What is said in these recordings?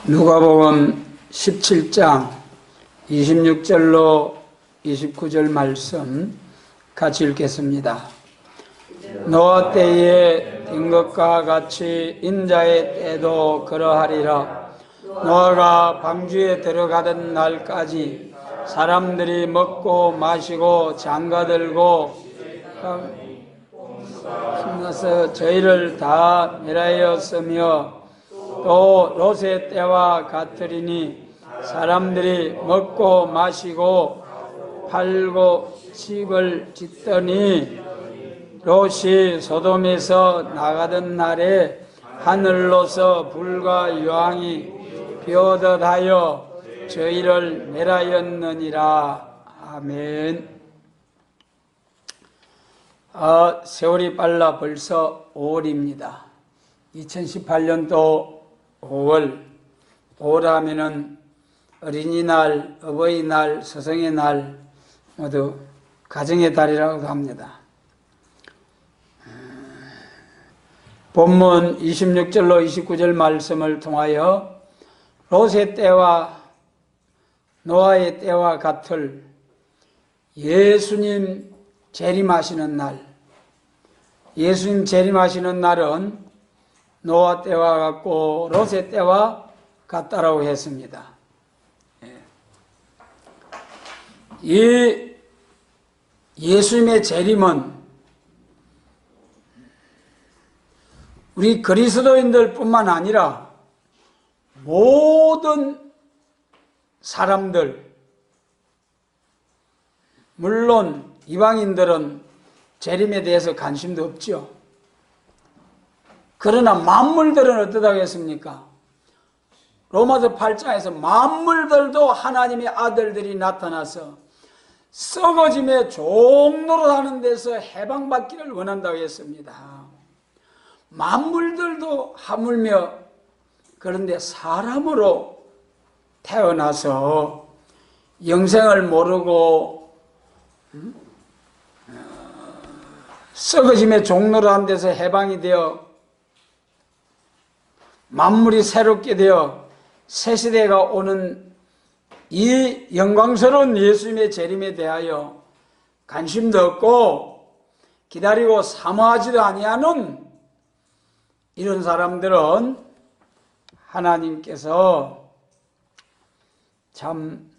누가복음 17장 26절로 29절 말씀 같이 읽겠습니다. 노아 때에 된 것과 같이 인자의 때도 그러하리라. 노아가 방주에 들어가던 날까지 사람들이 먹고 마시고 장가들고 신나서 저희를 다 멸하였으며 또 롯의 때와 같으리니 사람들이 먹고 마시고 팔고 집을 짓더니 롯이 소돔에서 나가던 날에 하늘로서 불과 유황이 비오듯 하여 저희를 멸하였느니라. 아멘. 세월이 빨라 벌써 5월입니다. 2018년도 5월, 5월 하면은 어린이날, 어버이날, 스승의 날 모두 가정의 달이라고도 합니다. 본문 26절로 29절 말씀을 통하여 롯의 때와 노아의 때와 같을 예수님 재림하시는 날, 예수님 재림하시는 날은 노아 때와 같고 롯의 때와 같다라고 했습니다. 이 예수님의 재림은 우리 그리스도인들 뿐만 아니라 모든 사람들, 물론 이방인들은 재림에 대해서 관심도 없죠. 그러나 만물들은 어떠하겠습니까? 로마서 8장에서 만물들도 하나님의 아들들이 나타나서 썩어짐의 종로로 하는 데서 해방받기를 원한다고 했습니다. 만물들도 하물며 그런데 사람으로 태어나서 영생을 모르고 썩어짐의 종로로 하는 데서 해방이 되어 만물이 새롭게 되어 새 시대가 오는 이 영광스러운 예수님의 재림에 대하여 관심도 없고 기다리고 사모하지도 아니하는 이런 사람들은 하나님께서 참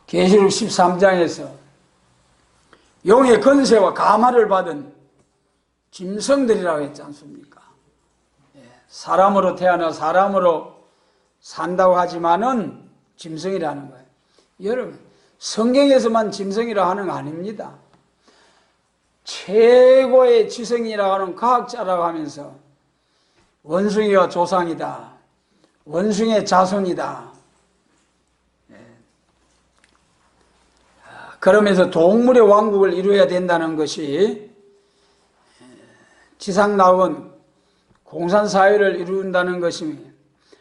계시록 13장에서 용의 권세와 가마를 받은 짐승들이라고 했지 않습니까? 사람으로 태어나 사람으로 산다고 하지만은 짐승이라는 거예요. 여러분, 성경에서만 짐승이라고 하는 거 아닙니다. 최고의 지성이라고 하는 과학자라고 하면서 원숭이와 조상이다, 원숭이의 자손이다, 그러면서 동물의 왕국을 이루어야 된다는 것이 지상낙원 공산사회를 이룬다는 것입니다.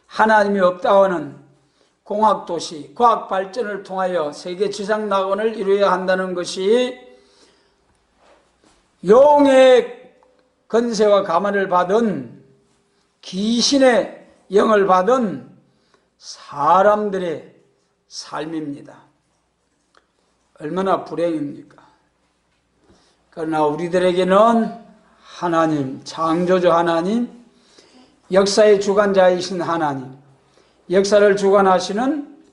하나님이 없다고 하는 공학도시, 과학발전을 통하여 세계 지상낙원을 이루어야 한다는 것이 용의 권세와 가마를 받은 귀신의 영을 받은 사람들의 삶입니다. 얼마나 불행입니까? 그러나 우리들에게는 하나님, 창조주 하나님, 역사의 주관자이신 하나님, 역사를 주관하시는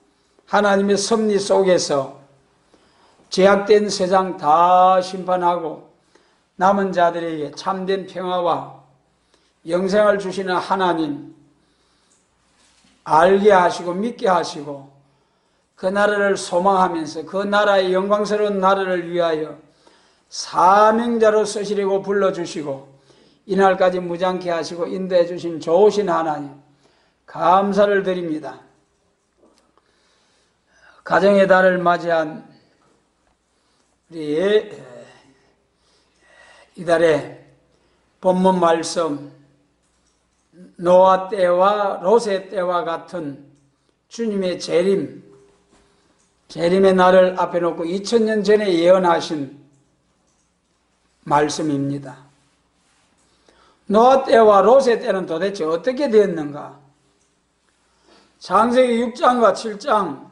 하나님의 섭리 속에서 죄악된 세상 다 심판하고 남은 자들에게 참된 평화와 영생을 주시는 하나님 알게 하시고 믿게 하시고 그 나라를 소망하면서 그 나라의 영광스러운 나라를 위하여 사명자로 쓰시려고 불러주시고 이날까지 무장케 하시고 인도해 주신 좋으신 하나님 감사를 드립니다. 가정의 달을 맞이한 우리 이달의 본문 말씀 노아 때와 롯의 때와 같은 주님의 재림의 날을 앞에 놓고 2000년 전에 예언하신 말씀입니다. 노아 때와 롯의 때는 도대체 어떻게 되었는가? 창세기 6장과 7장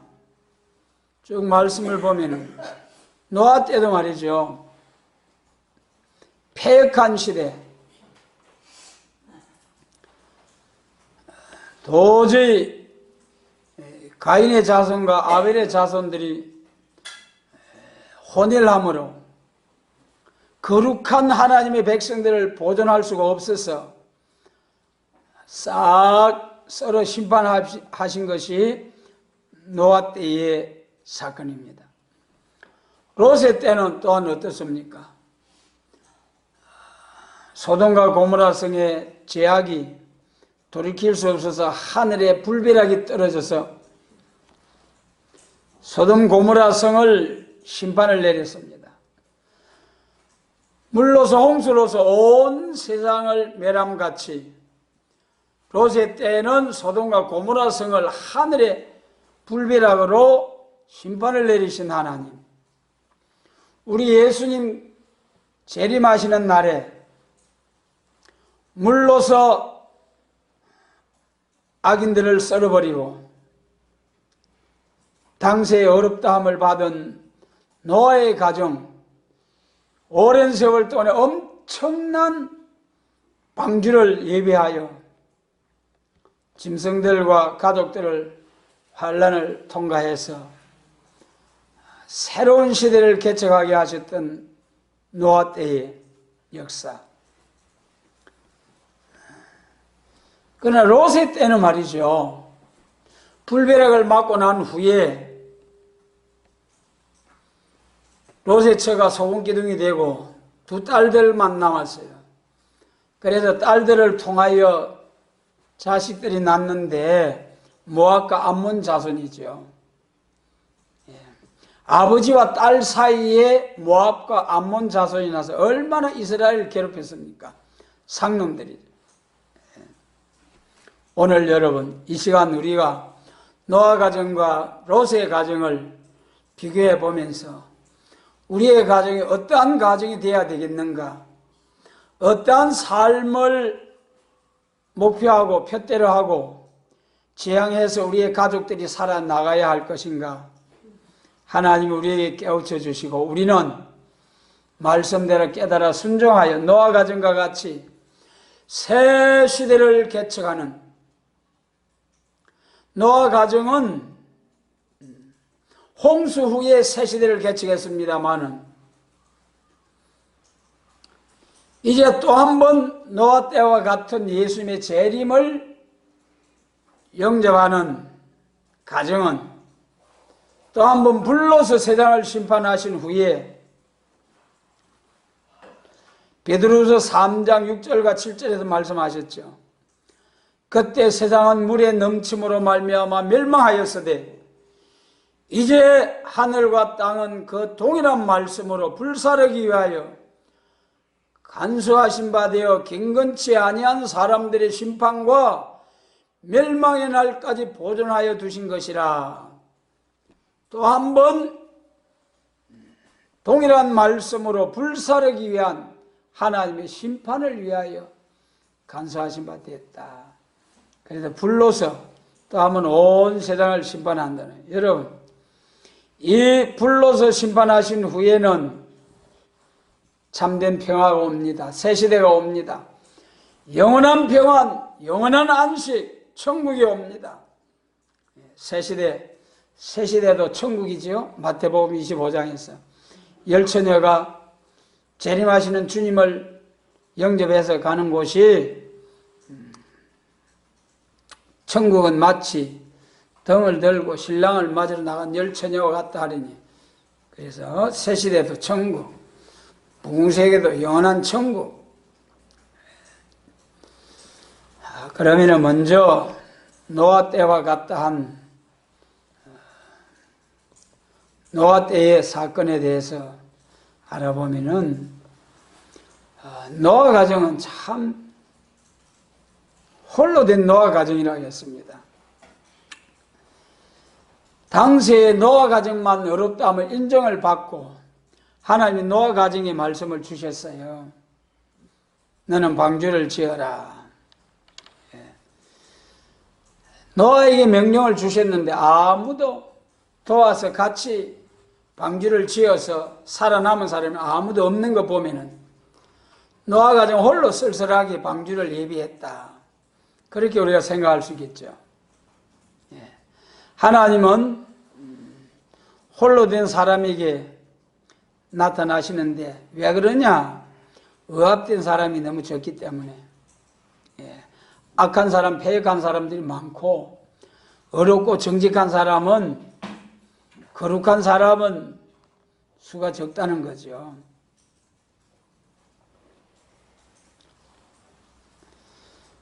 쭉 말씀을 보면은 노아 때도 말이죠. 패역한 시대, 도저히 가인의 자손과 아벨의 자손들이 혼혈함으로 거룩한 하나님의 백성들을 보존할 수가 없어서 싹 썰어 심판하신 것이 노아 때의 사건입니다. 롯의 때는 또한 어떻습니까? 소돔과 고모라 성의 죄악이 돌이킬 수 없어서 하늘에 불벼락이 떨어져서 소돔 고모라 성을 심판을 내렸습니다. 물로서 홍수로서 온 세상을 멸함같이 롯의 때에는 소돔과 고모라 성을 하늘에 불벼락으로 심판을 내리신 하나님, 우리 예수님 재림하시는 날에 물로서 악인들을 썰어버리고 당시의 어렵다함을 받은 노아의 가정, 오랜 세월 동안에 엄청난 방주를 예비하여 짐승들과 가족들을 환난을 통과해서 새로운 시대를 개척하게 하셨던 노아 때의 역사. 그러나 롯의 때는 말이죠, 불벼락을 맞고 난 후에 롯의 처가 소금기둥이 되고 두 딸들만 남았어요. 그래서 딸들을 통하여 자식들이 낳는데 모압과 암몬 자손이죠. 아버지와 딸 사이에 모압과 암몬 자손이 나서 얼마나 이스라엘을 괴롭혔습니까? 상놈들이. 오늘 여러분, 이 시간 우리가 노아 가정과 롯의 가정을 비교해 보면서 우리의 가정이 어떠한 가정이 되어야 되겠는가? 어떠한 삶을 목표하고 표대로 하고 지향해서 우리의 가족들이 살아나가야 할 것인가? 하나님이 우리에게 깨우쳐 주시고 우리는 말씀대로 깨달아 순종하여 노아 가정과 같이 새 시대를 개척하는, 노아 가정은 홍수 후에 새 시대를 개척했습니다마는 이제 또 한 번 노아 때와 같은 예수님의 재림을 영접하는 가정은 또 한 번 불로서 세상을 심판하신 후에 베드로후서 3장 6절과 7절에서 말씀하셨죠. 그때 세상은 물의 넘침으로 말미암아 멸망하였으되 이제 하늘과 땅은 그 동일한 말씀으로 불사르기 위하여 간수하신 바 되어 경건치 아니한 사람들의 심판과 멸망의 날까지 보존하여 두신 것이라. 또 한 번 동일한 말씀으로 불사르기 위한 하나님의 심판을 위하여 간수하신 바 되었다. 그래서 불로서 또 한 번 온 세상을 심판한다는, 여러분, 이 불로서 심판하신 후에는 참된 평화가 옵니다. 새 시대가 옵니다. 영원한 평안, 영원한 안식, 천국이 옵니다. 새 시대도 천국이지요. 마태복음 25장에서 열처녀가 재림하시는 주님을 영접해서 가는 곳이, 천국은 마치 등을 들고 신랑을 맞으러 나간 열처녀와 같다 하리니, 그래서 새 시대도 천국, 부흥세계도 영원한 천국. 그러면 먼저 노아 때와 같다 한 노아 때의 사건에 대해서 알아보면은, 노아 가정은 참 홀로 된 노아 가정이라고 했습니다. 당시에 노아 가정만 어렵다함을 인정을 받고 하나님이 노아 가정의 말씀을 주셨어요. 너는 방주를 지어라. 노아에게 명령을 주셨는데 아무도 도와서 같이 방주를 지어서 살아남은 사람이 아무도 없는 거 보면은 노아 가정 홀로 쓸쓸하게 방주를 예비했다. 그렇게 우리가 생각할 수 있겠죠. 하나님은 홀로 된 사람에게 나타나시는데 왜 그러냐? 의합된 사람이 너무 적기 때문에. 악한 사람, 패역한 사람들이 많고 어렵고 정직한 사람은, 거룩한 사람은 수가 적다는 거죠.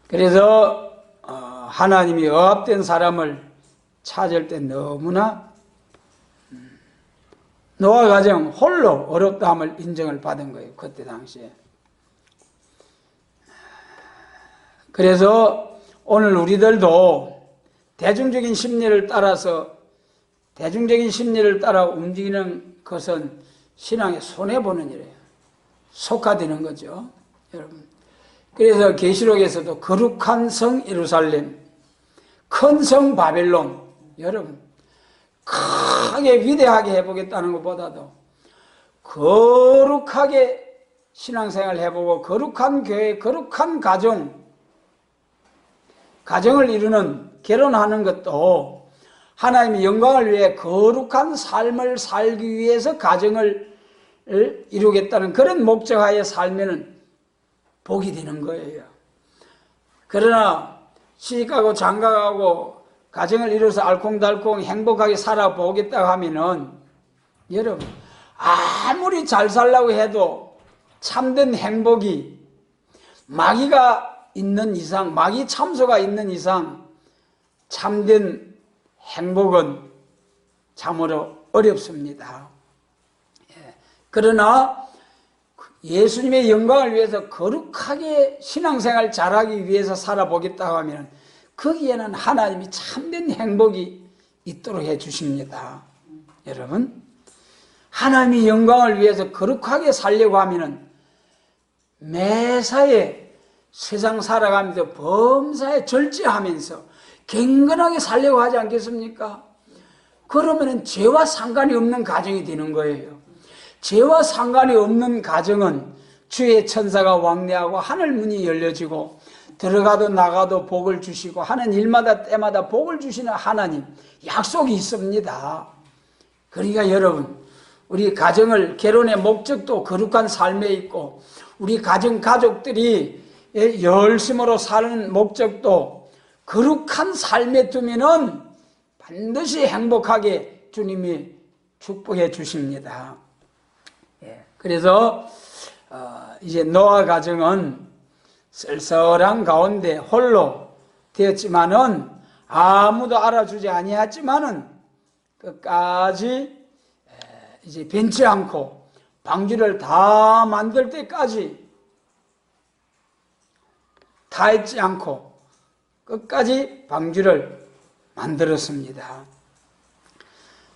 그래서 하나님이 의합된 사람을 찾을 때 너무나 노아 가정 홀로 어렵다함을 인정을 받은 거예요. 그때 당시에. 그래서 오늘 우리들도 대중적인 심리를 따라 움직이는 것은 신앙에 손해보는 일이에요. 속화되는 거죠, 여러분. 그래서 계시록에서도 거룩한 성 예루살렘, 큰 성 바벨론, 여러분 크게 위대하게 해보겠다는 것보다도 거룩하게 신앙생활 해보고 거룩한 교회, 거룩한 가정을 이루는, 결혼하는 것도 하나님의 영광을 위해 거룩한 삶을 살기 위해서 가정을 이루겠다는 그런 목적하에 살면은 복이 되는 거예요. 그러나 시집가고 장가가고 가정을 이루어서 알콩달콩 행복하게 살아보겠다고 하면은 여러분 아무리 잘 살려고 해도 참된 행복이 마귀가 있는 이상, 마귀 참소가 있는 이상 참된 행복은 참으로 어렵습니다. 그러나 예수님의 영광을 위해서 거룩하게 신앙생활 잘하기 위해서 살아보겠다고 하면 거기에는 하나님이 참된 행복이 있도록 해주십니다. 여러분, 하나님의 영광을 위해서 거룩하게 살려고 하면 매사에 세상 살아가면서 범사에 절제하면서 경건하게 살려고 하지 않겠습니까? 그러면 죄와 상관이 없는 가정이 되는 거예요. 죄와 상관이 없는 가정은 주의 천사가 왕래하고 하늘 문이 열려지고 들어가도 나가도 복을 주시고 하는 일마다 때마다 복을 주시는 하나님 약속이 있습니다. 그러니까 여러분, 우리 가정을, 결혼의 목적도 거룩한 삶에 있고 우리 가족들이 열심으로 사는 목적도 거룩한 삶에 두면은 반드시 행복하게 주님이 축복해 주십니다. 그래서 이제 노아 가정은 쓸쓸한 가운데 홀로 되었지만은 아무도 알아주지 아니했지만은 끝까지 이제 변치 않고 방주를 다 만들 때까지 다 했지 않고 끝까지 방주를 만들었습니다.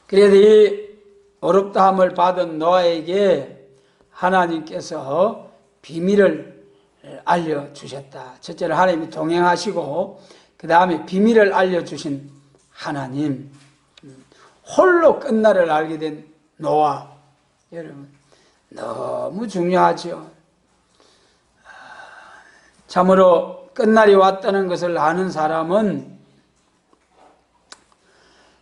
그래도 이 어렵다함을 받은 노아에게 하나님께서 비밀을 알려주셨다. 첫째로 하나님이 동행하시고 그 다음에 비밀을 알려주신 하나님, 홀로 끝날을 알게 된 노아, 여러분 너무 중요하죠. 참으로 끝날이 왔다는 것을 아는 사람은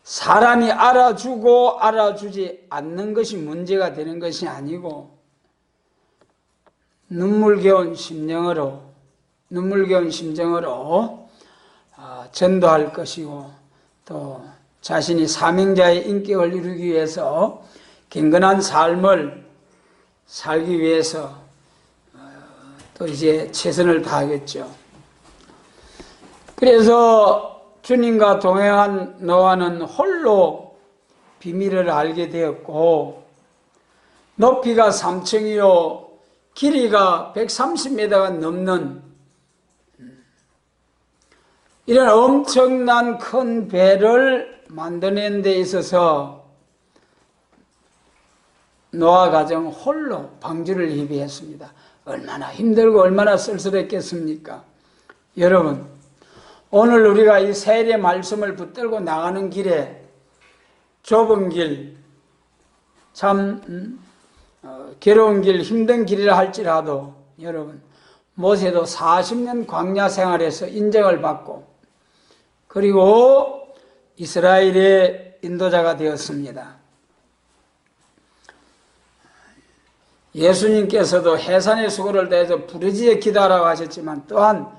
사람이 알아주고 알아주지 않는 것이 문제가 되는 것이 아니고 눈물겨운 심정으로 전도할 것이고 또 자신이 사명자의 인격을 이루기 위해서 경건한 삶을 살기 위해서 또 이제 최선을 다하겠죠. 그래서 주님과 동행한 노아는 홀로 비밀을 알게 되었고 높이가 3층이요 길이가 130m가 넘는 이런 엄청난 큰 배를 만드는 데 있어서 노아 가정 홀로 방주를 예비했습니다. 얼마나 힘들고 얼마나 쓸쓸했겠습니까? 여러분, 오늘 우리가 이 세례 말씀을 붙들고 나가는 길에 좁은 길, 참 괴로운 길, 힘든 길이라 할지라도 여러분, 모세도 40년 광야 생활에서 인정을 받고 그리고 이스라엘의 인도자가 되었습니다. 예수님께서도 해산의 수고를 다해서 부르짖어 기도하라고 하셨지만 또한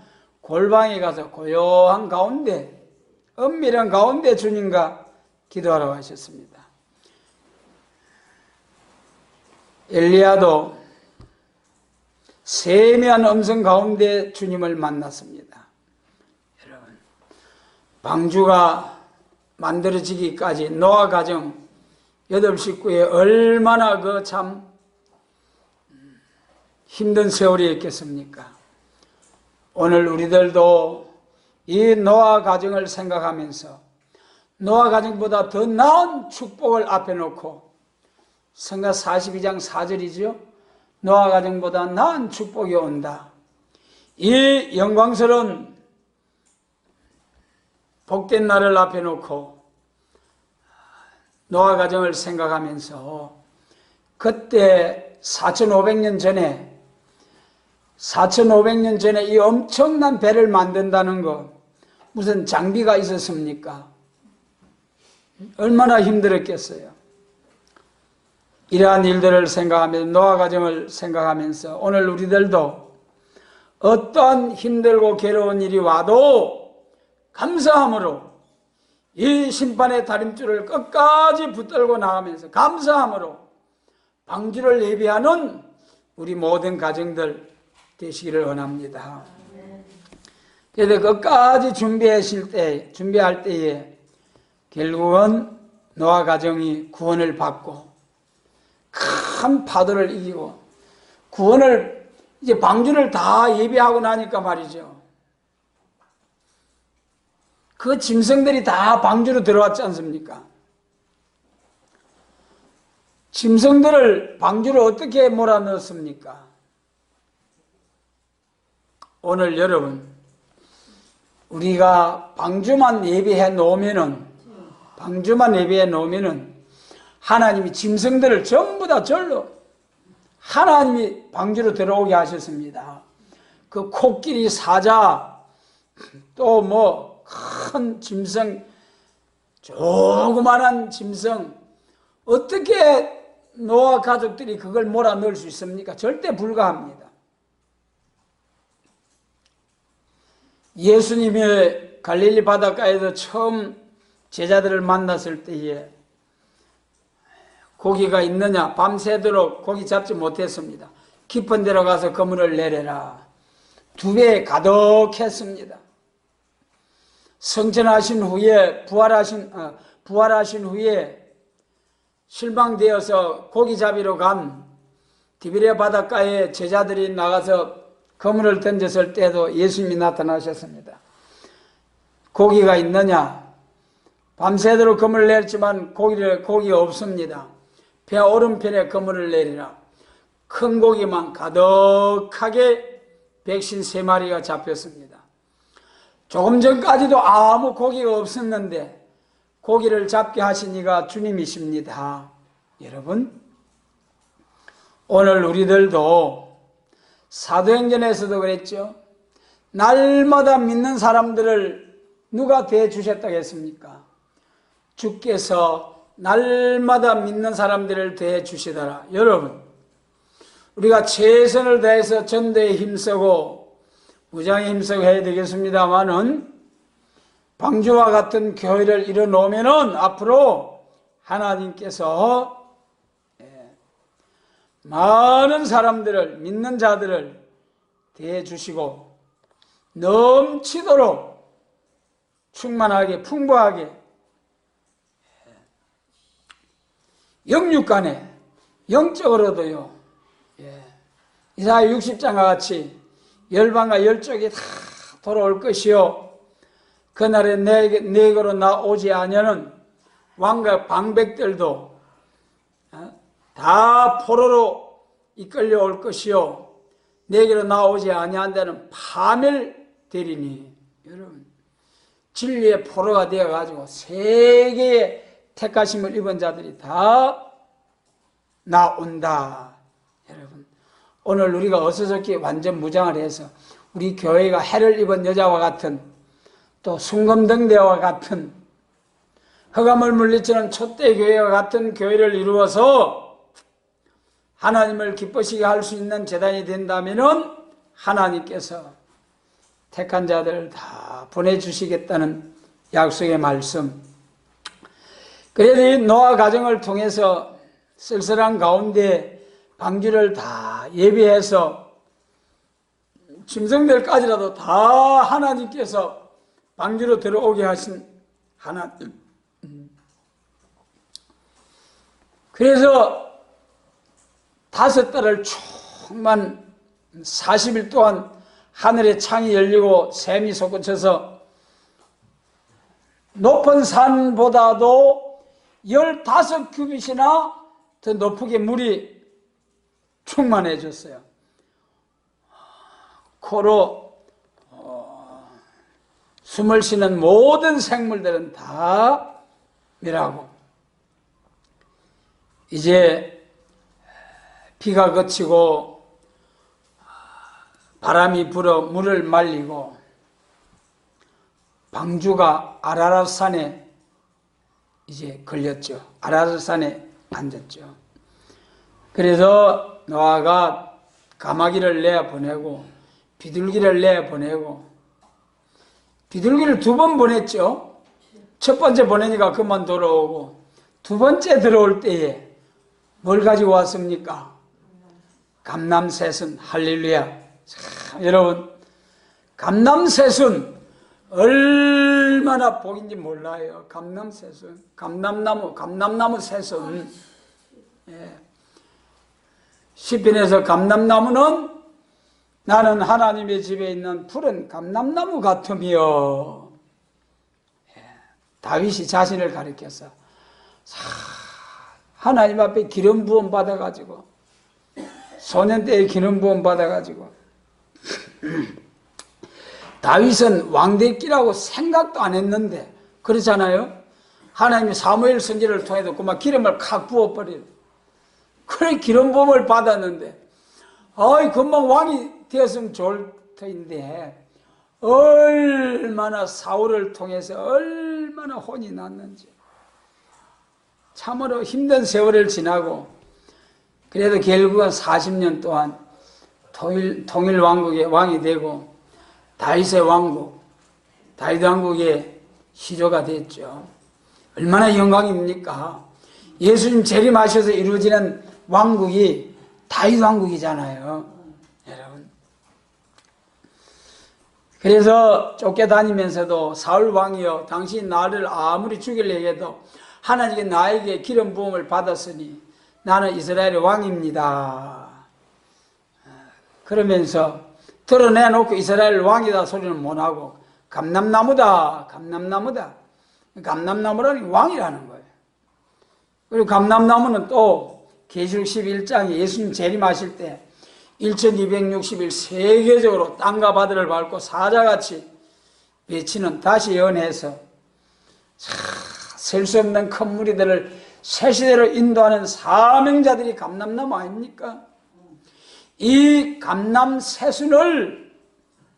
골방에 가서 고요한 가운데, 은밀한 가운데 주님과 기도하라고 하셨습니다. 엘리야도 세미한 음성 가운데 주님을 만났습니다. 여러분, 방주가 만들어지기까지 노아 가정 8식구에 얼마나 그 참 힘든 세월이었겠습니까? 오늘 우리들도 이 노아 가정을 생각하면서 노아 가정보다 더 나은 축복을 앞에 놓고 성가 42장 4절이죠. 노아 가정보다 나은 축복이 온다. 이 영광스러운 복된 날을 앞에 놓고 노아 가정을 생각하면서 그때 4,500년 전에 이 엄청난 배를 만든다는 것, 무슨 장비가 있었습니까? 얼마나 힘들었겠어요. 이러한 일들을 생각하면서 노아 가정을 생각하면서 오늘 우리들도 어떠한 힘들고 괴로운 일이 와도 감사함으로 이 심판의 다림줄을 끝까지 붙들고 나가면서 감사함으로 방주를 예비하는 우리 모든 가정들 되시기를 원합니다. 그래서 끝까지 준비할 때에 결국은 노아 가정이 구원을 받고 큰 파도를 이기고 구원을 이제 방주를 다 예비하고 나니까 말이죠. 그 짐승들이 다 방주로 들어왔지 않습니까? 짐승들을 방주로 어떻게 몰아넣었습니까? 오늘 여러분, 우리가 방주만 예비해 놓으면은 하나님이 짐승들을 전부 다 절로 하나님이 방주로 들어오게 하셨습니다. 그 코끼리, 사자, 또 뭐 큰 짐승, 조그만한 짐승, 어떻게 노아 가족들이 그걸 몰아넣을 수 있습니까? 절대 불가합니다. 예수님이 갈릴리 바닷가에서 처음 제자들을 만났을 때에 고기가 있느냐? 밤새도록 고기 잡지 못했습니다. 깊은 데로 가서 그물을 내려라. 2배 가득했습니다. 성천하신 후에 부활하신 후에 실망되어서 고기 잡이러 간 디베랴 바닷가에 제자들이 나가서 그물을 던졌을 때도 예수님이 나타나셨습니다. 고기가 있느냐? 밤새도록 그물을 내렸지만 고기가 없습니다. 배 오른편에 그물을 내리라. 큰 고기만 가득하게 백신 3마리가 잡혔습니다. 조금 전까지도 아무 고기가 없었는데 고기를 잡게 하신 이가 주님이십니다. 여러분, 오늘 우리들도 사도행전에서도 그랬죠. 날마다 믿는 사람들을 누가 대해주셨다고 했습니까? 주께서 날마다 믿는 사람들을 대해주시더라. 여러분, 우리가 최선을 다해서 전도에 힘쓰고 무장에 힘쓰고 해야 되겠습니다만은 방주와 같은 교회를 이뤄놓으면은 앞으로 하나님께서 많은 사람들을, 믿는 자들을 대해주시고 넘치도록 충만하게 풍부하게 영육간에 영적으로도요. 이사야 60장과 같이 열방과 열족이 다 돌아올 것이요. 그날에 내게로 나오지 아니하는 왕과 방백들도 다 포로로 이끌려 올 것이요. 내게로 나오지 아니한 데는 파멸되리니. 여러분, 진리의 포로가 되어가지고 세계의 택하심을 입은 자들이 다 나온다. 여러분, 오늘 우리가 어서좋게 완전 무장을 해서 우리 교회가 해를 입은 여자와 같은, 또 순금등대와 같은, 흑암을 물리치는 촛대 교회와 같은 교회를 이루어서 하나님을 기쁘시게 할 수 있는 제단이 된다면은 하나님께서 택한 자들을 다 보내주시겠다는 약속의 말씀. 그래도 이 노아 가정을 통해서 쓸쓸한 가운데 방주를 다 예비해서 짐승들까지라도 다 하나님께서 방주로 들어오게 하신 하나님. 그래서 5달을 충만 40일 동안 하늘의 창이 열리고 샘이 솟구쳐서 높은 산보다도 15규빗이나 더 높게 물이 충만해졌어요. 코로 숨을 쉬는 모든 생물들은 다 멸하고, 이제 비가 그치고 바람이 불어 물을 말리고 방주가 아라랏산에 이제 걸렸죠. 아라랏산에 앉았죠. 그래서 노아가 가마귀를 내보내고 비둘기를 내보내고, 비둘기를 2번 보냈죠. 첫 번째 보내니까 그만 돌아오고, 2번째 들어올 때에 뭘 가지고 왔습니까? 감람새순. 할렐루야. 참, 여러분, 감람새순 얼마나 복인지 몰라요. 감람새순, 감람나무 새순. 예. 시편에서 감람나무는 나는 하나님의 집에 있는 푸른 감람나무 같으며, 예. 다윗이 자신을 가리켜서 하나님 앞에 기름 부음 받아가지고, 소년 때에 기름 부음 받아가지고 다윗은 왕되기라고 생각도 안 했는데, 그렇잖아요. 하나님이 사무엘 선지를 통해서 그만 기름을 칵 부어버려요. 그래 기름 부음을 받았는데, 금방 왕이 되었으면 좋을 터인데 얼마나 사울을 통해서 얼마나 혼이 났는지. 참으로 힘든 세월을 지나고, 그래도 결국은 40년 동안 통일 왕국의 왕이 되고 다윗의 왕국, 다윗 왕국의 시조가 됐죠. 얼마나 영광입니까? 예수님 재림하셔서 이루어지는 왕국이 다윗 왕국이잖아요, 여러분. 그래서 쫓겨다니면서도 사울 왕이여, 당신 나를 아무리 죽이려 해도 하나님께 나에게 기름 부음을 받았으니 나는 이스라엘의 왕입니다. 그러면서 드러내놓고 이스라엘 왕이다 소리는 못하고 감람나무다, 감람나무다. 감람나무라는 게 왕이라는 거예요. 그리고 감람나무는 또 계시록 11장에 예수님 재림하실 때 1260일 세계적으로 땅과 바다를 밟고 사자같이 외치는, 다시 연해서 셀 수 없는 큰 무리들을 새 시대로 인도하는 사명자들이 감람나무 아닙니까? 이 감람새순을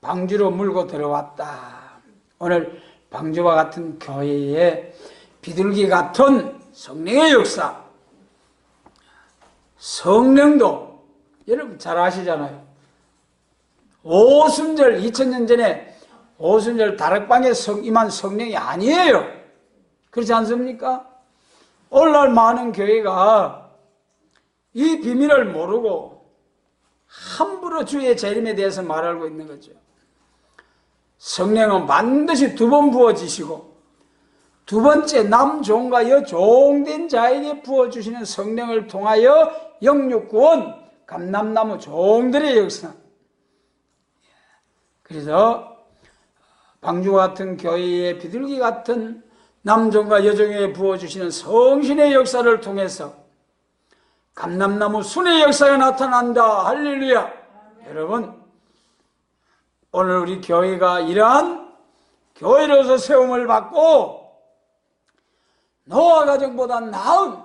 방주로 물고 들어왔다. 오늘 방주와 같은 교회에 비둘기 같은 성령의 역사, 성령도 여러분 잘 아시잖아요. 오순절, 2000년 전에 오순절 다락방에 임한 성령이 아니에요. 그렇지 않습니까? 오늘날 많은 교회가 이 비밀을 모르고 함부로 주의 재림에 대해서 말하고 있는 거죠. 성령은 반드시 2번 부어지시고, 2번째 남종과 여종된 자에게 부어주시는 성령을 통하여 영육구원, 감람나무 종들의 역사. 그래서 방주와 같은 교회에 비둘기 같은 남종과 여종에게 부어주시는 성신의 역사를 통해서 감람나무 순의 역사가 나타난다. 할렐루야. 여러분, 오늘 우리 교회가 이러한 교회로서 세움을 받고 노아 가정보다 나은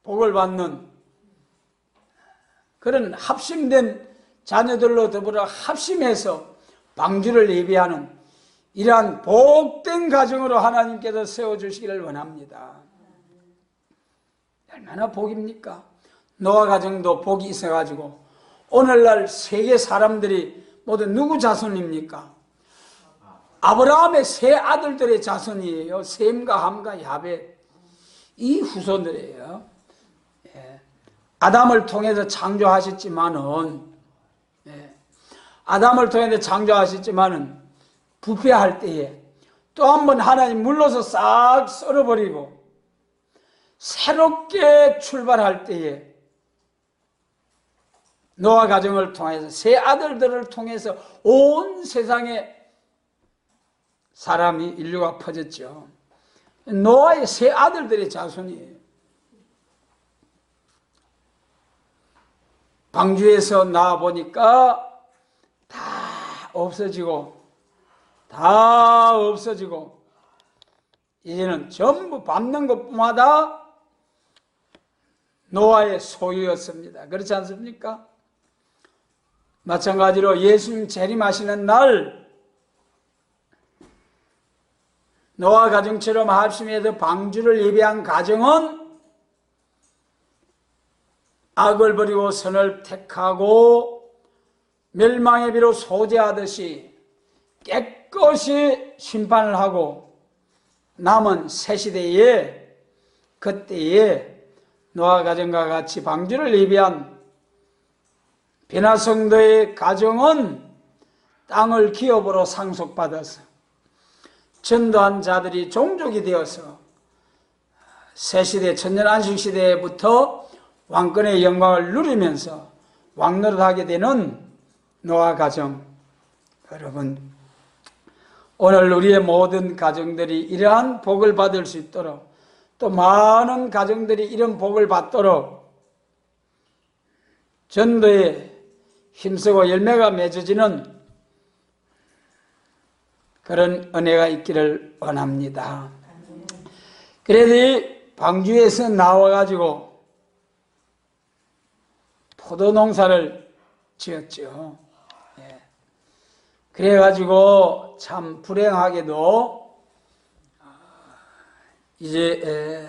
복을 받는 그런 합심된 자녀들로 더불어 합심해서 방주를 예비하는 이러한 복된 가정으로 하나님께서 세워주시기를 원합니다. 얼마나 복입니까? 노아 가정도 복이 있어가지고 오늘날 세계 사람들이 모두 누구 자손입니까? 아브라함의 세 아들들의 자손이에요. 셈과 함과 야벳, 이 후손들이에요. 예. 아담을 통해서 창조하셨지만은, 예. 아담을 통해서 창조하셨지만은 부패할 때에 또 한 번 하나님 물러서 싹 썰어버리고 새롭게 출발할 때에 노아 가정을 통해서 세 아들들을 통해서 온 세상에 사람이 인류가 퍼졌죠. 노아의 세 아들들의 자손이에요. 방주에서 나와 보니까 다 없어지고 이제는 전부 밟는 것마다 노아의 소유였습니다. 그렇지 않습니까? 마찬가지로 예수님 재림하시는 날 노아 가정처럼 합심해서 방주를 예비한 가정은 악을 버리고 선을 택하고 멸망의 비로 소재하듯이 깨끗이 심판을 하고 남은 새 시대에 그때에 노아 가정과 같이 방주를 예비한 변화성도의 가정은 땅을 기업으로 상속받아서 전도한 자들이 종족이 되어서 새시대 천년안식시대부터 왕권의 영광을 누리면서 왕노릇하게 되는 노아 가정. 여러분, 오늘 우리의 모든 가정들이 이러한 복을 받을 수 있도록 또 많은 가정들이 이런 복을 받도록 전도에 힘쓰고 열매가 맺어지는 그런 은혜가 있기를 원합니다. 그래도 이 방주에서 나와가지고 포도 농사를 지었죠. 예. 그래가지고 참 불행하게도 이제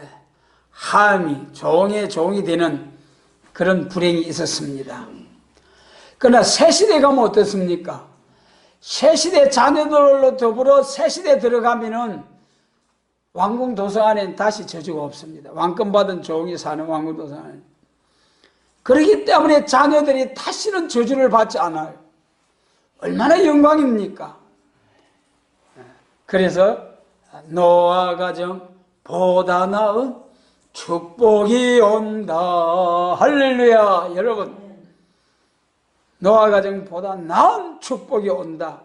함이 종의 종이 되는 그런 불행이 있었습니다. 그러나 새시대 가면 어떻습니까? 새시대 자녀들로 더불어 새시대 들어가면은 왕궁 도서관에는 다시 저주가 없습니다. 왕권 받은 종이 사는 왕궁 도서관에. 그렇기 때문에 자녀들이 다시는 저주를 받지 않아요. 얼마나 영광입니까? 그래서 노아 가정 보다 나은 축복이 온다. 할렐루야. 여러분, 노아 가정보다 나은 축복이 온다.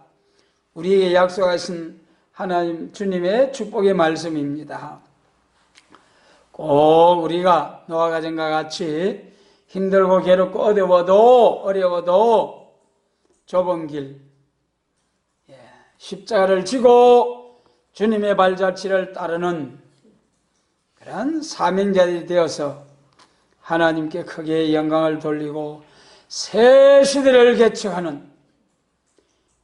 우리에게 약속하신 하나님 주님의 축복의 말씀입니다. 꼭 우리가 노아 가정과 같이 힘들고 괴롭고 어려워도 좁은 길, 십자가를 지고 주님의 발자취를 따르는 그런 사명자들이 되어서 하나님께 크게 영광을 돌리고 새 시대를 개척하는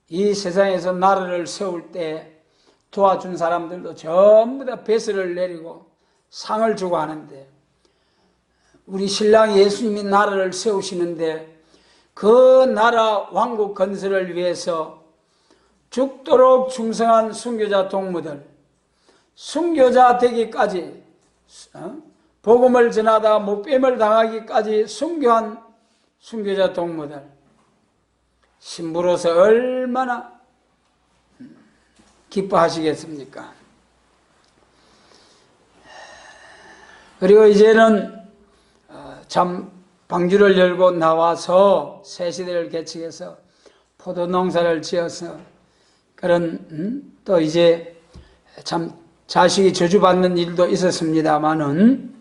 이 세상에서 나라를 세울 때 도와준 사람들도 전부 다 배설을 내리고 상을 주고 하는데, 우리 신랑 예수님이 나라를 세우시는데 그 나라 왕국 건설을 위해서 죽도록 충성한 순교자 동무들, 순교자 되기까지 복음을 전하다 목뱀을 당하기까지 순교한 순교자 동무들, 신부로서 얼마나 기뻐하시겠습니까? 그리고 이제는 참 방주를 열고 나와서 새 시대를 개척해서 포도 농사를 지어서 그런 또 이제 참 자식이 저주받는 일도 있었습니다마는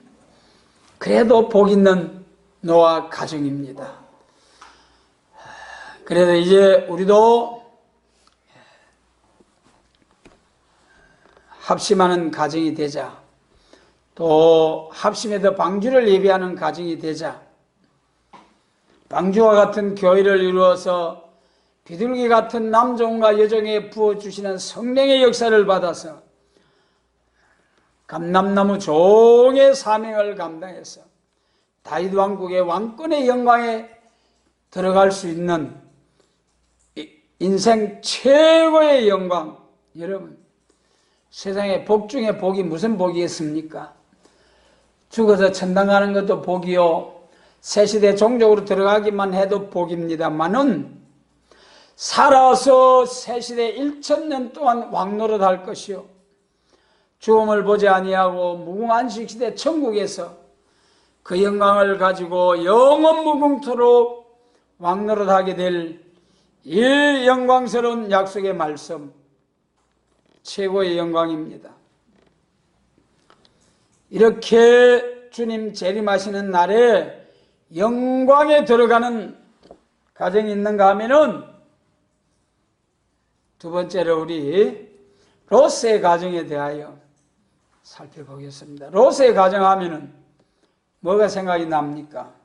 그래도 복 있는 노아 가정입니다. 그래서 이제 우리도 합심하는 가정이 되자. 또 합심해서 방주를 예비하는 가정이 되자. 방주와 같은 교회를 이루어서 비둘기 같은 남종과 여종에 부어주시는 성령의 역사를 받아서 감람나무 종의 사명을 감당해서 다윗 왕국의 왕권의 영광에 들어갈 수 있는 인생 최고의 영광. 여러분, 세상에 복 중에 복이 무슨 복이겠습니까? 죽어서 천당 가는 것도 복이요, 새시대 종족으로 들어가기만 해도 복입니다만은 살아서 새시대 1000년 동안 왕노릇할 것이요, 죽음을 보지 아니하고 무궁안식시대 천국에서 그 영광을 가지고 영원 무궁토록 왕노릇하게 될 이 영광스러운 약속의 말씀, 최고의 영광입니다. 이렇게 주님 재림하시는 날에 영광에 들어가는 가정이 있는가 하면은, 두 번째로 우리 롯의 가정에 대하여 살펴보겠습니다. 롯의 가정 하면은 뭐가 생각이 납니까?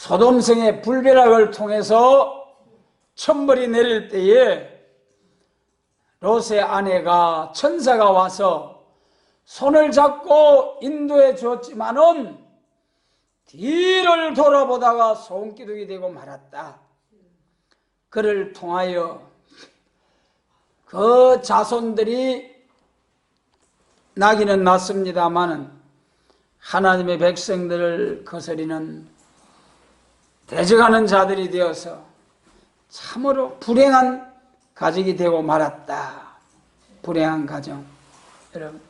소돔성의 불벼락을 통해서 천벌이 내릴 때에 롯의 아내가 천사가 와서 손을 잡고 인도해 주었지만은 뒤를 돌아보다가 소금기둥이 되고 말았다. 그를 통하여 그 자손들이 나기는 났습니다마는 하나님의 백성들을 거스리는 대적하는 자들이 되어서 참으로 불행한 가족이 되고 말았다. 불행한 가정. 여러분,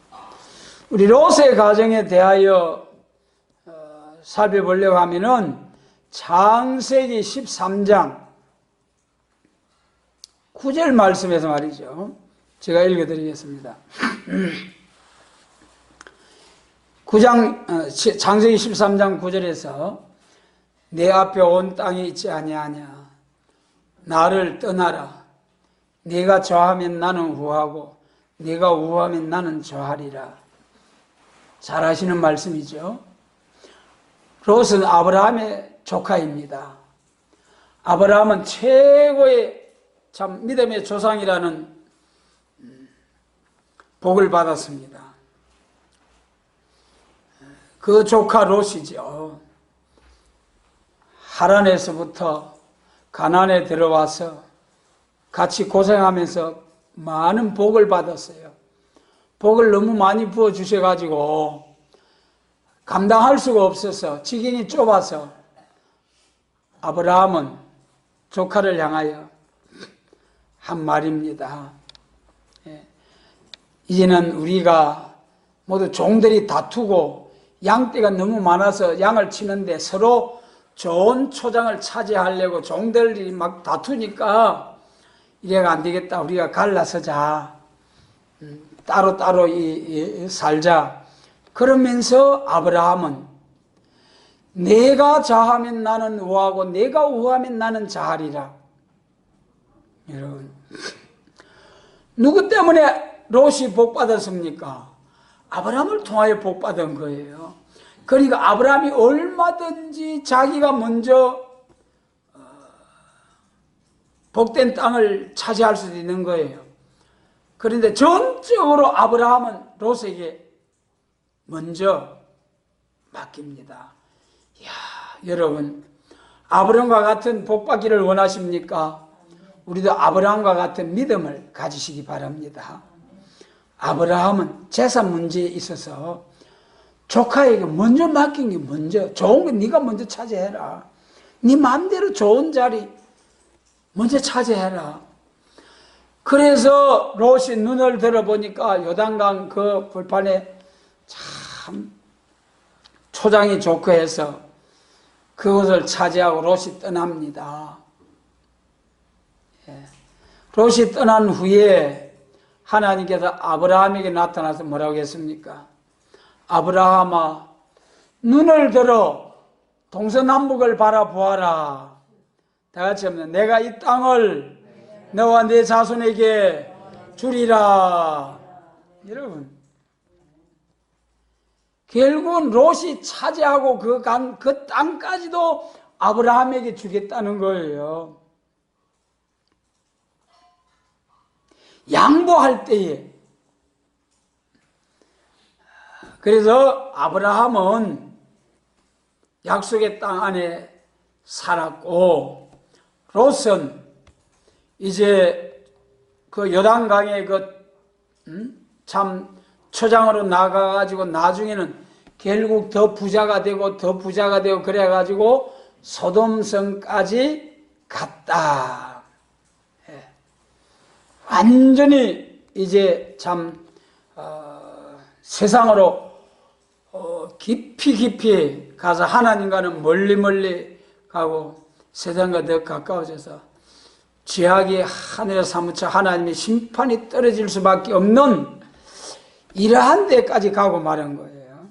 우리 롯의 가정에 대하여 살펴보려고 하면은 창세기 13장 9절 말씀에서 말이죠. 제가 읽어드리겠습니다. 창세기 13장 9절에서 내 앞에 온 땅이 있지 아니하냐. 나를 떠나라. 네가 좋아하면 나는 우하고 네가 우하면 나는 좋아하리라. 잘 아시는 말씀이죠. 롯은 아브라함의 조카입니다. 아브라함은 최고의 참 믿음의 조상이라는 복을 받았습니다. 그 조카 롯이죠. 하란에서부터 가나안에 들어와서 같이 고생하면서 많은 복을 받았어요. 복을 너무 많이 부어주셔가지고 감당할 수가 없어서 지경이 좁아서 아브라함은 조카를 향하여 한 말입니다. 이제는 우리가 모두 종들이 다투고 양떼가 너무 많아서 양을 치는데 서로 좋은 초장을 차지하려고 종들이 막 다투니까 이래가 안 되겠다. 우리가 갈라서자. 따로따로 살자. 그러면서 아브라함은 내가 자하면 나는 우하고 내가 우하면 나는 자하리라. 여러분, 누구 때문에 롯이 복받았습니까? 아브라함을 통하여 복받은 거예요. 그러니까 아브라함이 얼마든지 자기가 먼저 복된 땅을 차지할 수도 있는 거예요. 그런데 전적으로 아브라함은 롯에게 먼저 맡깁니다. 이야, 여러분, 아브라함과 같은 복받기를 원하십니까? 우리도 아브라함과 같은 믿음을 가지시기 바랍니다. 아브라함은 재산 문제에 있어서 조카에게 먼저 맡긴 게 먼저, 좋은 거 네가 먼저 차지해라. 네 마음대로 좋은 자리 먼저 차지해라. 그래서 롯이 눈을 들어보니까 요단강 그 불판에 참 초장이 좋고 해서 그것을 차지하고 롯이 떠납니다. 롯이 떠난 후에 하나님께서 아브라함에게 나타나서 뭐라고 했습니까? 아브라함아, 눈을 들어 동서남북을 바라보아라. 다 같이 합니다. 내가 이 땅을 너와 내 자손에게 주리라. 여러분, 결국은 롯이 차지하고 그 땅까지도 아브라함에게 주겠다는 거예요. 양보할 때에. 그래서 아브라함은 약속의 땅 안에 살았고, 롯은 이제 그 요단강에 참 초장으로 나가가지고 나중에는 결국 더 부자가 되고 그래가지고 소돔성까지 갔다. 완전히 이제 참 세상으로 깊이 가서 하나님과는 멀리 가고 세상과 더 가까워져서 죄악이 하늘에 사무쳐 하나님의 심판이 떨어질 수밖에 없는 이러한 데까지 가고 말한 거예요.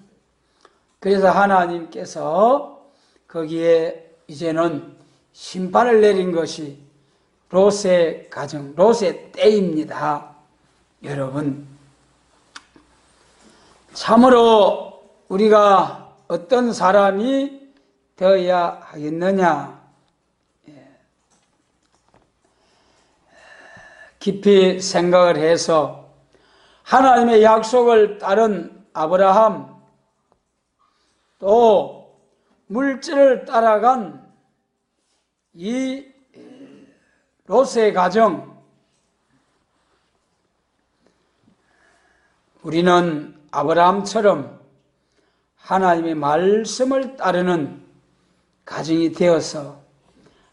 그래서 하나님께서 거기에 이제는 심판을 내린 것이 롯의 가정, 롯의 때입니다. 여러분, 참으로 우리가 어떤 사람이 되어야 하겠느냐? 깊이 생각을 해서 하나님의 약속을 따른 아브라함, 또 물질을 따라간 이 롯의 가정, 우리는 아브라함처럼 하나님의 말씀을 따르는 가정이 되어서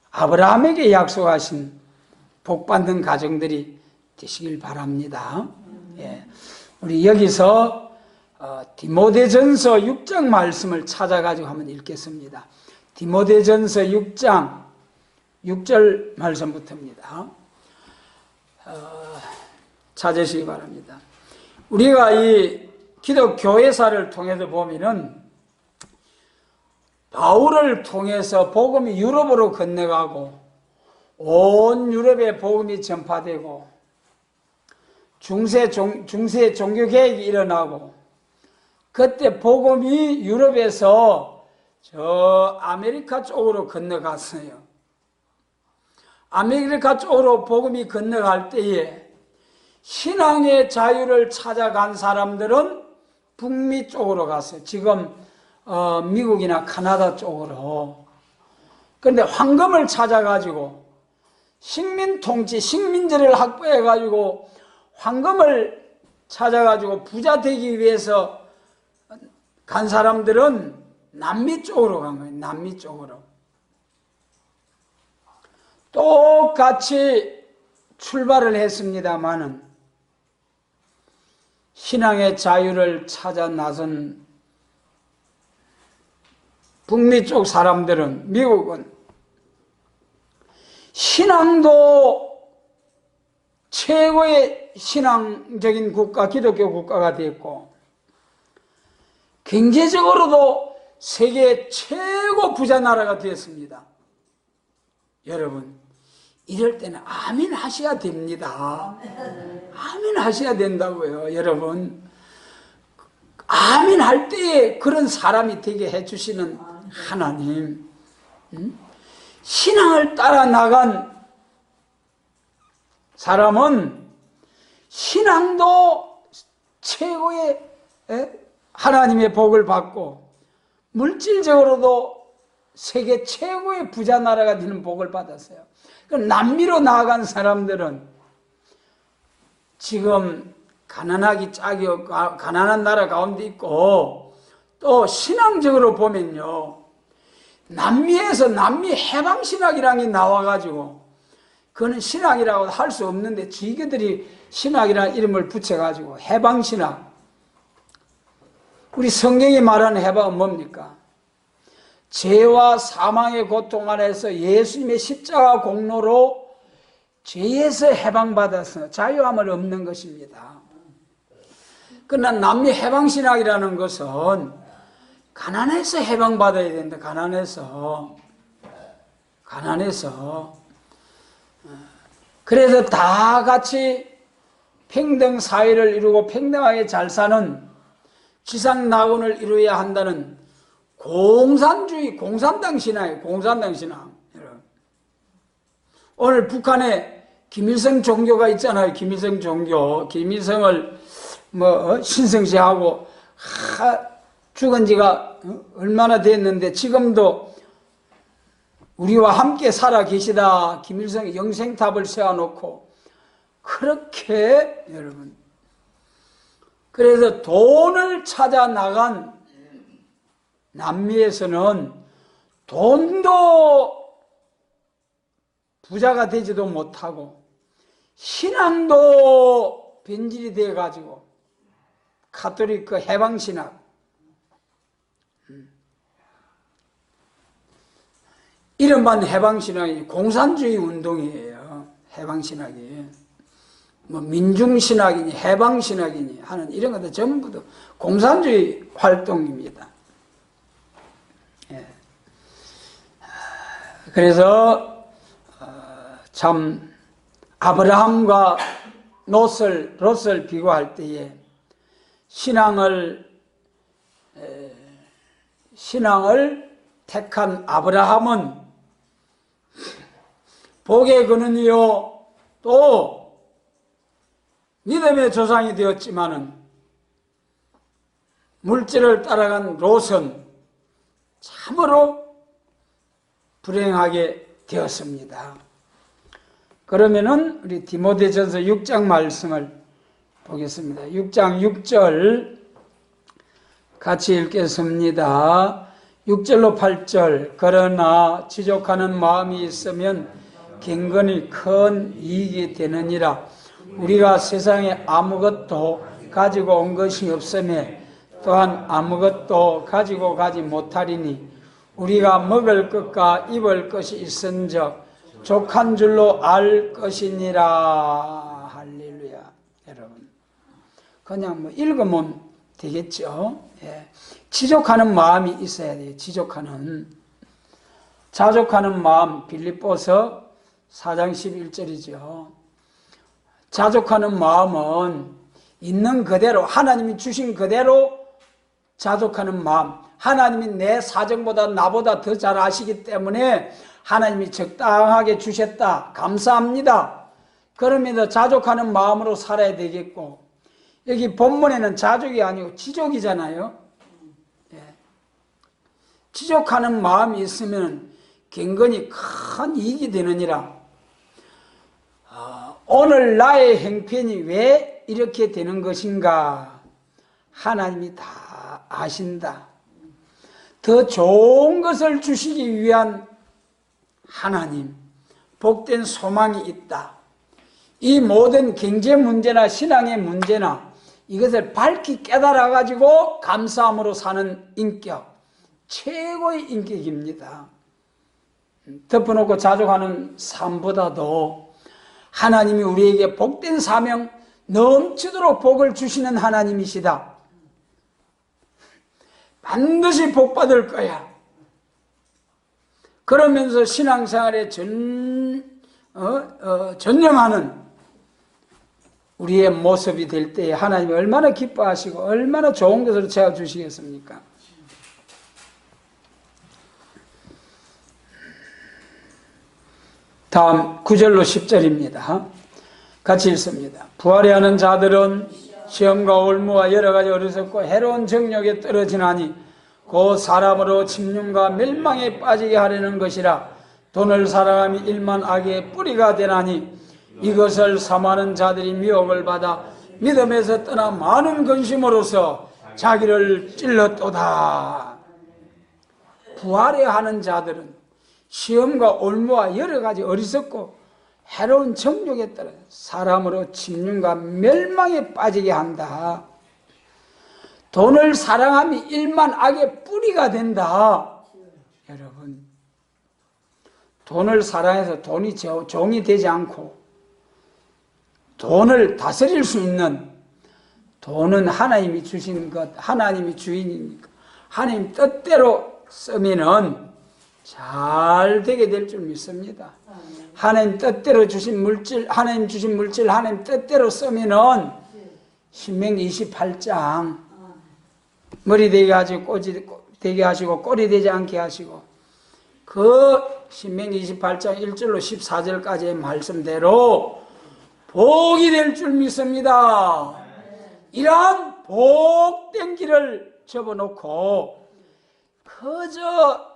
아브라함에게 약속하신 복받는 가정들이 되시길 바랍니다. 예. 우리 여기서 디모데전서 6장 말씀을 찾아가지고 한번 읽겠습니다. 디모데전서 6장 6절 말씀부터입니다. 찾으시기 바랍니다. 우리가 이 기독교회사를 통해서 보면은 바울을 통해서 복음이 유럽으로 건너가고 온 유럽에 복음이 전파되고 중세 종교개혁이 일어나고 그때 복음이 유럽에서 저 아메리카 쪽으로 건너갔어요. 아메리카 쪽으로 복음이 건너갈 때에 신앙의 자유를 찾아간 사람들은 북미 쪽으로 갔어요. 지금 미국이나 카나다 쪽으로. 그런데 황금을 찾아가지고 식민 통치, 식민지를 확보해가지고 황금을 찾아가지고 부자 되기 위해서 간 사람들은 남미 쪽으로 간 거예요. 남미 쪽으로. 똑같이 출발을 했습니다마는 신앙의 자유를 찾아 나선 북미 쪽 사람들은, 미국은 신앙도 최고의 신앙적인 국가, 기독교 국가가 됐고 경제적으로도 세계 최고 부자 나라가 되었습니다. 여러분, 이럴 때는 아멘 하셔야 됩니다. 아멘 하셔야 된다고요. 여러분, 아멘 할 때에 그런 사람이 되게 해주시는 하나님, 신앙을 따라 나간 사람은 신앙도 최고의 하나님의 복을 받고 물질적으로도 세계 최고의 부자 나라가 되는 복을 받았어요. 남미로 나아간 사람들은 지금 가난하기 짝이 없고 가난한 나라 가운데 있고, 또 신앙적으로 보면요, 남미에서 남미 해방신학이라는 게 나와가지고 그거는 신학이라고 할 수 없는데 지게들이 신학이라는 이름을 붙여가지고 해방신학. 우리 성경이 말하는 해방은 뭡니까? 죄와 사망의 고통 안에서 예수님의 십자가 공로로 죄에서 해방받아서 자유함을 얻는 것입니다. 그러나 남미 해방신학이라는 것은 가난해서 해방받아야 된다. 가난해서. 가난해서. 그래서 다 같이 평등 사회를 이루고 평등하게 잘 사는 지상낙원을 이루어야 한다는 공산주의, 공산당 신앙이에요. 공산당 신앙. 오늘 북한에 김일성 종교가 있잖아요. 김일성 종교. 김일성을 신성시하고 죽은 지가 얼마나 됐는데 지금도 우리와 함께 살아 계시다. 김일성이 영생탑을 세워놓고 그렇게 여러분, 그래서 돈을 찾아 나간 남미에서는 돈도 부자가 되지도 못하고 신앙도 변질이 돼가지고 가톨릭 해방신학, 이른바 해방신학이 공산주의 운동이에요. 해방신학이 민중신학이니 해방신학이니 하는 이런 것들 전부 다 공산주의 활동입니다. 그래서 참 아브라함과 롯을 비교할 때에 신앙을 택한 아브라함은 복의 근원이요 또 믿음의 조상이 되었지만은 물질을 따라간 롯은 참으로 불행하게 되었습니다. 그러면은 우리 디모데전서 6장 말씀을 보겠습니다. 6장 6절 같이 읽겠습니다. 6절로 8절. 그러나 지족하는 마음이 있으면 경건이 큰 이익이 되느니라. 우리가 세상에 아무것도 가지고 온 것이 없으며 또한 아무것도 가지고 가지 못하리니 우리가 먹을 것과 입을 것이 있은즉 족한 줄로 알 것이니라. 할렐루야. 여러분 그냥 읽으면 되겠죠. 예. 지족하는 마음이 있어야 돼요. 자족하는 마음. 빌립보서 4장 11절이죠. 자족하는 마음은 있는 그대로 하나님이 주신 그대로 자족하는 마음. 하나님이 내 사정보다 나보다 더 잘 아시기 때문에 하나님이 적당하게 주셨다. 감사합니다. 그러면서 자족하는 마음으로 살아야 되겠고, 여기 본문에는 자족이 아니고 지족이잖아요. 예. 지족하는 마음이 있으면 경건이 큰 이익이 되느니라. 오늘 나의 형편이 왜 이렇게 되는 것인가? 하나님이 다 아신다. 더 좋은 것을 주시기 위한 하나님, 복된 소망이 있다. 이 모든 경제 문제나 신앙의 문제나 이것을 밝히 깨달아가지고 감사함으로 사는 인격, 최고의 인격입니다. 덮어놓고 자족하는 삶보다도 하나님이 우리에게 복된 사명, 넘치도록 복을 주시는 하나님이시다. 반드시 복 받을 거야. 그러면서 신앙생활에 전념하는 우리의 모습이 될 때에 하나님이 얼마나 기뻐하시고 얼마나 좋은 것으로 채워주시겠습니까? 다음 9절로 10절입니다. 같이 읽습니다. 부활해 하는 자들은 시험과 올무와 여러 가지 어리석고 해로운 정욕에 떨어지나니 그 사람으로 침륜과 멸망에 빠지게 하려는 것이라. 돈을 사랑함이 일만 악의 뿌리가 되나니 이것을 사모하는 자들이 미혹을 받아 믿음에서 떠나 많은 근심으로서 자기를 찔렀도다. 부활해 하는 자들은 시험과 올무와 여러 가지 어리석고 해로운 정욕에 따라 사람으로 침륜과 멸망에 빠지게 한다. 돈을 사랑함이 일만 악의 뿌리가 된다. 여러분, 돈을 사랑해서 돈이 종이 되지 않고 돈을 다스릴 수 있는, 돈은 하나님이 주신 것, 하나님이 주인이니까 하나님 뜻대로 쓰면은 잘 되게 될 줄 믿습니다. 하나님 뜻대로 주신 물질, 하나님 주신 물질 하나님 뜻대로 쓰면은 신명기 28장 머리 되게 하시고 꼬지 되게 하시고 꼬리 되지 않게 하시고 그 신명기 28장 1절로 14절까지의 말씀대로 복이 될 줄 믿습니다. 이러한 복된 길을 접어놓고 그저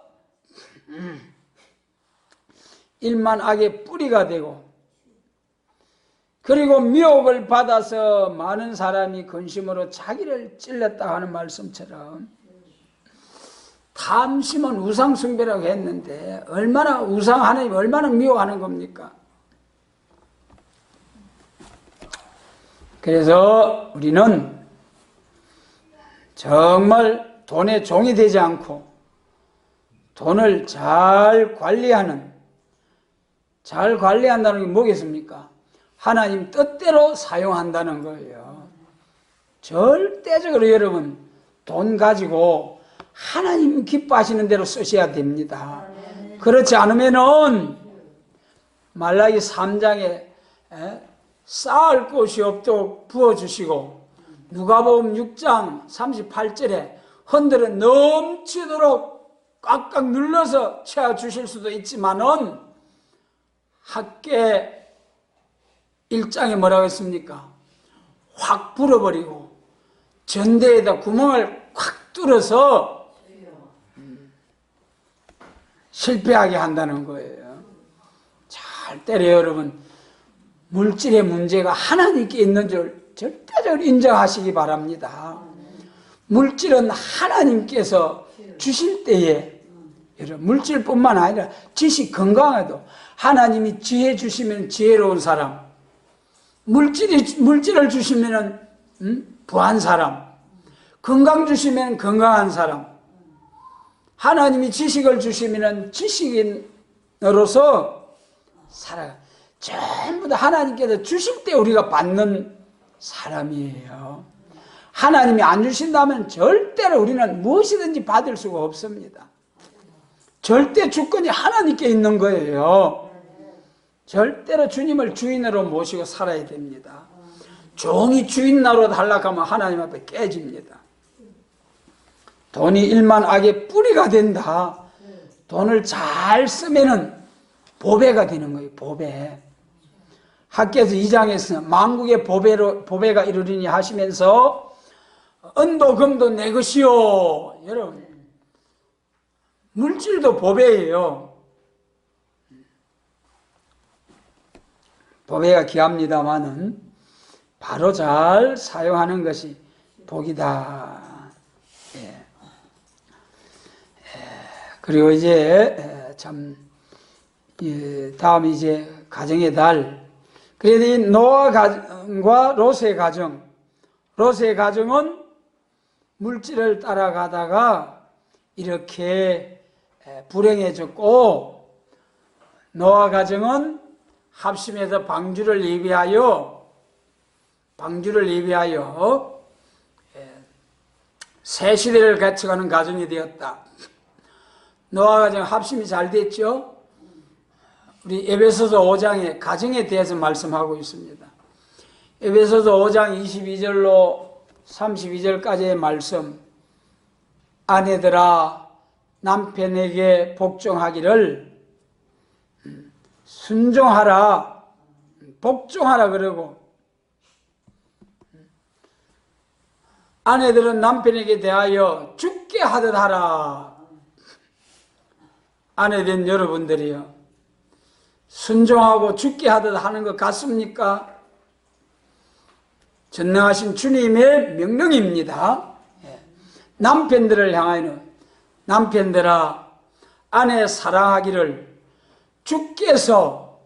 일만 악의 뿌리가 되고 그리고 미혹을 받아서 많은 사람이 근심으로 자기를 찔렀다 하는 말씀처럼 탐심은 우상숭배라고 했는데 얼마나 하나님 얼마나 미워하는 겁니까? 그래서 우리는 정말 돈의 종이 되지 않고 돈을 잘 관리한다는 게 뭐겠습니까? 하나님 뜻대로 사용한다는 거예요. 절대적으로 여러분 돈 가지고 하나님 기뻐하시는 대로 쓰셔야 됩니다. 그렇지 않으면은 말라기 3장에 쌓을 곳이 없도록 부어주시고 누가복음 6장 38절에 흔들어 넘치도록 꽉꽉 눌러서 채워주실 수도 있지만은 학계 1장에 뭐라고 했습니까? 확 불어버리고 전대에다 구멍을 콱 뚫어서 실패하게 한다는 거예요. 절대로 여러분 물질의 문제가 하나님께 있는 줄 절대적으로 인정하시기 바랍니다. 물질은 하나님께서 주실 때에 여러분 물질뿐만 아니라 지식 건강에도 하나님이 지혜 주시면 지혜로운 사람, 물질을 주시면 부한 사람, 건강 주시면 건강한 사람, 하나님이 지식을 주시면 지식인으로서 살아가. 전부 다 하나님께서 주실 때 우리가 받는 사람이에요. 하나님이 안 주신다면 절대로 우리는 무엇이든지 받을 수가 없습니다. 절대 주권이 하나님께 있는 거예요. 절대로 주님을 주인으로 모시고 살아야 됩니다. 종이 주인 노릇 하려고 하면 하나님 앞에 깨집니다. 돈이 일만 악의 뿌리가 된다. 돈을 잘 쓰면은 보배가 되는 거예요. 보배. 학계에서 2장에서 만국의 보배가 이루리니 하시면서 은도 금도 내 것이요. 여러분 물질도 보배예요. 보배가 귀합니다마는 바로 잘 사용하는 것이 복이다. 예. 그리고 이제 참 다음 이제 가정의 달. 그래도 이 노아 가정과 롯의 가정은 물질을 따라가다가 이렇게 불행해졌고 노아 가정은 합심해서 방주를 예비하여 새 시대를 거쳐가는 가정이 되었다. 노아 가정 합심이 잘 됐죠? 우리 에베소서 5장에 가정에 대해서 말씀하고 있습니다. 에베소서 5장 22절로 32절까지의 말씀. 아내들아 남편에게 복종하기를 순종하라, 복종하라 그러고 아내들은 남편에게 대하여 죽게 하듯 하라. 아내된 여러분들이요, 순종하고 죽게 하듯 하는 것 같습니까? 전능하신 주님의 명령입니다. 남편들을 향하여는 남편들아 아내 사랑하기를 주께서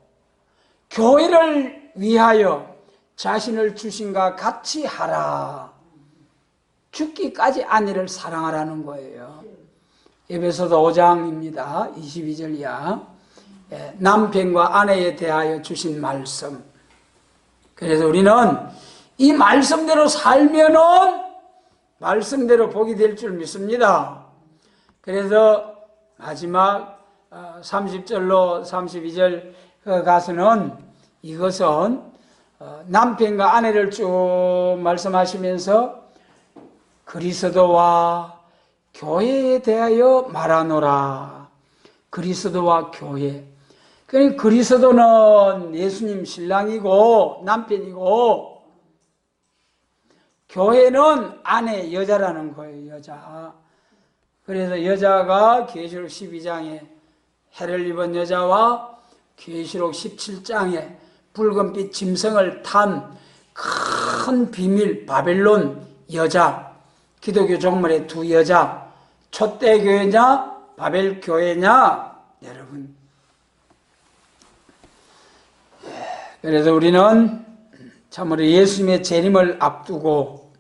교회를 위하여 자신을 주신과 같이 하라. 죽기까지 아내를 사랑하라는 거예요. 에베소서 5장입니다. 22절 이하. 남편과 아내에 대하여 주신 말씀. 그래서 우리는 이 말씀대로 살면은 말씀대로 복이 될 줄 믿습니다. 그래서 마지막 30절로 32절 가서는 이것은 남편과 아내를 쭉 말씀하시면서 그리스도와 교회에 대하여 말하노라. 그리스도와 교회. 그러니까 그리스도는 예수님 신랑이고 남편이고, 교회는 아내, 여자라는 거예요. 여자. 그래서 여자가 계시록 12장에 해를 입은 여자와 계시록 17장에 붉은빛 짐승을 탄 큰 비밀 바벨론 여자, 기독교 종말의 두 여자, 초대교회냐 바벨교회냐, 여러분. 그래서 우리는 참으로 예수님의 재림을 앞두고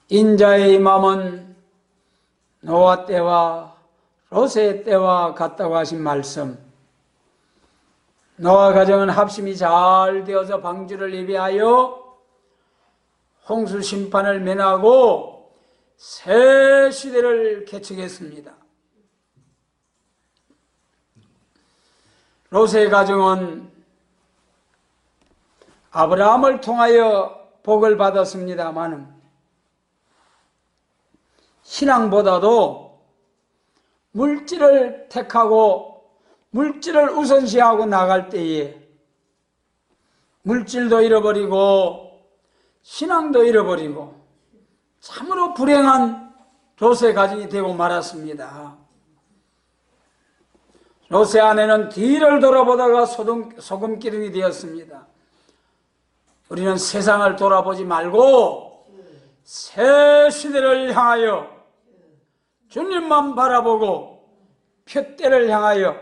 인자의 임함은 노아 때와 롯의 때와 같다고 하신 말씀, 노아 가정은 합심이 잘 되어서 방주를 예비하여 홍수 심판을 면하고 새 시대를 개척했습니다. 롯의 가정은 아브라함을 통하여 복을 받았습니다마는 신앙보다도 물질을 택하고 물질을 우선시하고 나갈 때에 물질도 잃어버리고 신앙도 잃어버리고 참으로 불행한 롯의 가정이 되고 말았습니다. 롯의 아내는 뒤를 돌아보다가 소금기름이 되었습니다. 우리는 세상을 돌아보지 말고 새 시대를 향하여 주님만 바라보고 표대를 향하여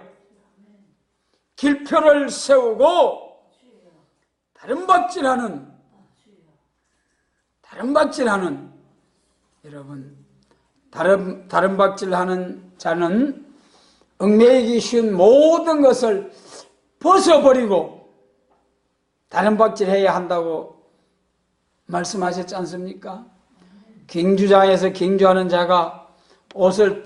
길표를 세우고 다른 박질하는 여러분, 다른 박질하는 자는 얽매이기 쉬운 모든 것을 벗어버리고 다른 박질해야 한다고 말씀하셨지 않습니까? 경주장에서 경주하는 자가 옷을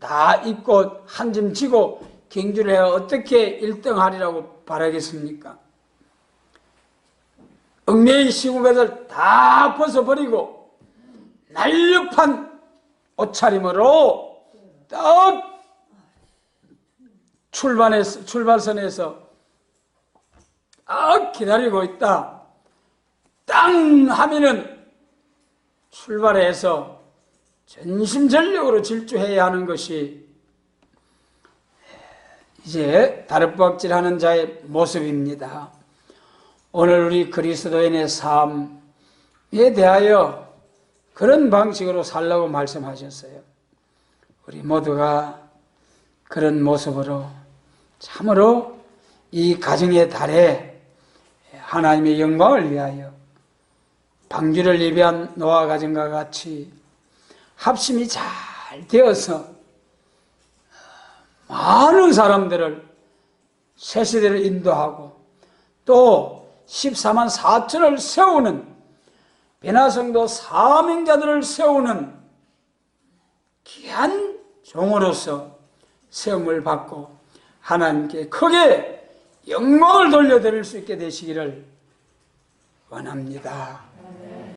다 입고 한 점 지고 경주를 해야 어떻게 1등 하리라고 바라겠습니까? 얽매이 씌운 것을 다 벗어버리고 날렵한 옷차림으로 딱 출발선에서 딱 기다리고 있다. 땅 하면은 출발해서 전심전력으로 질주해야 하는 것이 이제 다른박질하는 자의 모습입니다. 오늘 우리 그리스도인의 삶에 대하여 그런 방식으로 살라고 말씀하셨어요. 우리 모두가 그런 모습으로 참으로 이 가정의 달에 하나님의 영광을 위하여 방주를 예비한 노아 가정과 같이 합심이 잘 되어서 많은 사람들을 새 시대를 인도하고 또 14만 4천을 세우는 베나성도 사명자들을 세우는 귀한 종으로서 세움을 받고 하나님께 크게 영광을 돌려드릴 수 있게 되시기를 원합니다.